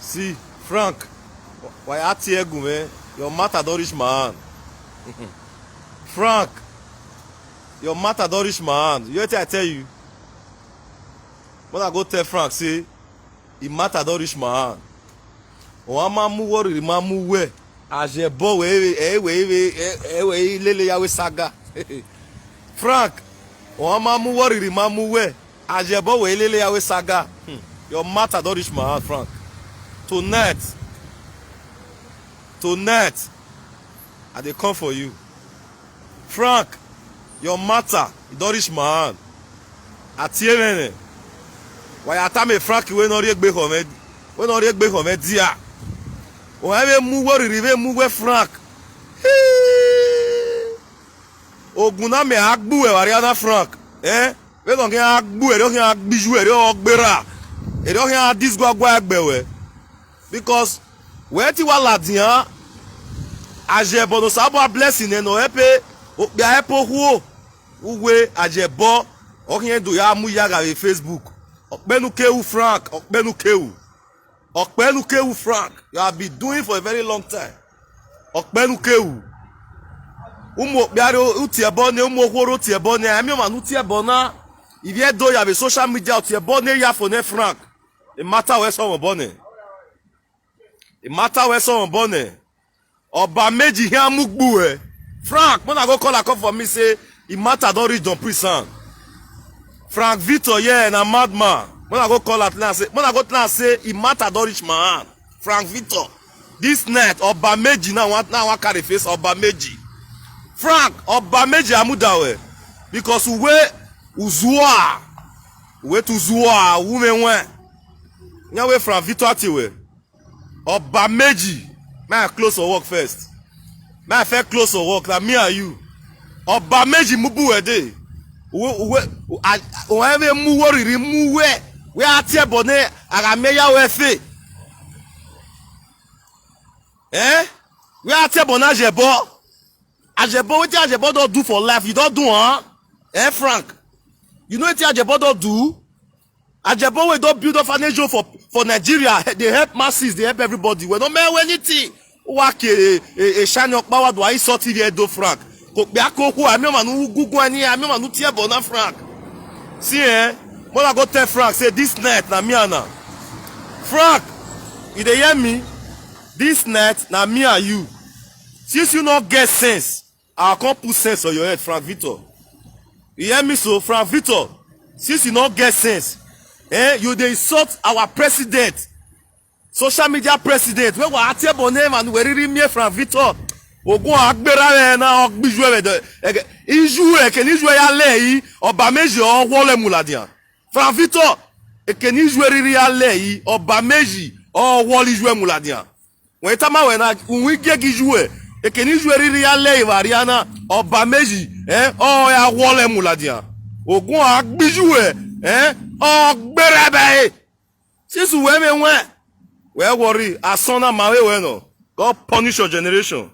See, Frank, why are you man? Your matter don't reach my hand. Frank, your matter don't reach my hand. You know what I tell you? When I go tell Frank, say, the matter don't reach my hand. O ma mu worry, ma mu we. Ajebo we lele yawe saga. Frank, o ma mu worry, ma mu we. Ajebo we lele yawe saga. Your matter don't reach my hand, Frank. Tonight, I dey come for you. Frank, your matter don't reach my hand. Atiemene. Why atame Frank we no riegbe homed. We no riegbe homed dia. O ave mu wo rive mu we Frank. Oguna me agbu e wariana Frank. We don get agbu e don get agbiju e don ogbera. E don get dis gwagwa agbewe. Because where ti wa ladian ajebo no sabo blessing e no epe o bia epo huo uwe ajebo o kin do ya mu ya ga Facebook. Okpenu kewu Frank, Okpenu kewu Frank. You have been doing for a very long time. Okpenu kewu. Umo biaro utiebone, umo horo utiebone. Ami man utiebona. If you do you have a social media utiebone ya for ne Frank. It matter where someone born. It matter where someone born. Oba meji here mugbu. Frank, when I go call a call for me say, it matter don't reach Don Prison. Frank Victor, yeah, and a madman. When I go call at last, when I go to last say, it matter don't reach my hand. Frank Victor, this night, Obameji now want carry face Obameji. Frank, Obameji amudawe, because we uzua, we to zua, women went. Now we Frank Victor atiwe. Obameji, may I close for work first. May I first close for work. That me and you. Obameji mubu ede. O ave mu worry mu we atie bone agame ya we fe we atie bone ajebo wetin ajebo don do for life you don do Frank, you know wetin ajebo don do? Ajebo we don build orphanage for Nigeria. They help masses, they help everybody. We no matter anything work a shine power do I sort here do Frank ko pe akoko ami ma nu gugu ani ami ma nu tie bona Frank. See when I go tell Frank say this night na me and Frank, you dey hear me? This night na me and you. Since you not get sense, I can't put sense on your head, Frank Victor. You hear me so, Frank Victor? Since you not get sense, you dey insult our president, social media president. We were at your name and we really me Frank Victor. Ogun agbera na ogbiju e iju e ken iju ya leyi Obameji o wole muladian. Frank Victor e ken iju riri ya leyi Obameji o wole iju muladian. When tama we na unwi gegi iju e ken iju riri ya leyi variana Obameji o ya wole muladian. Ogun agbiju o gbere be. Since we me we worry asona mawe we no. God punish your generation.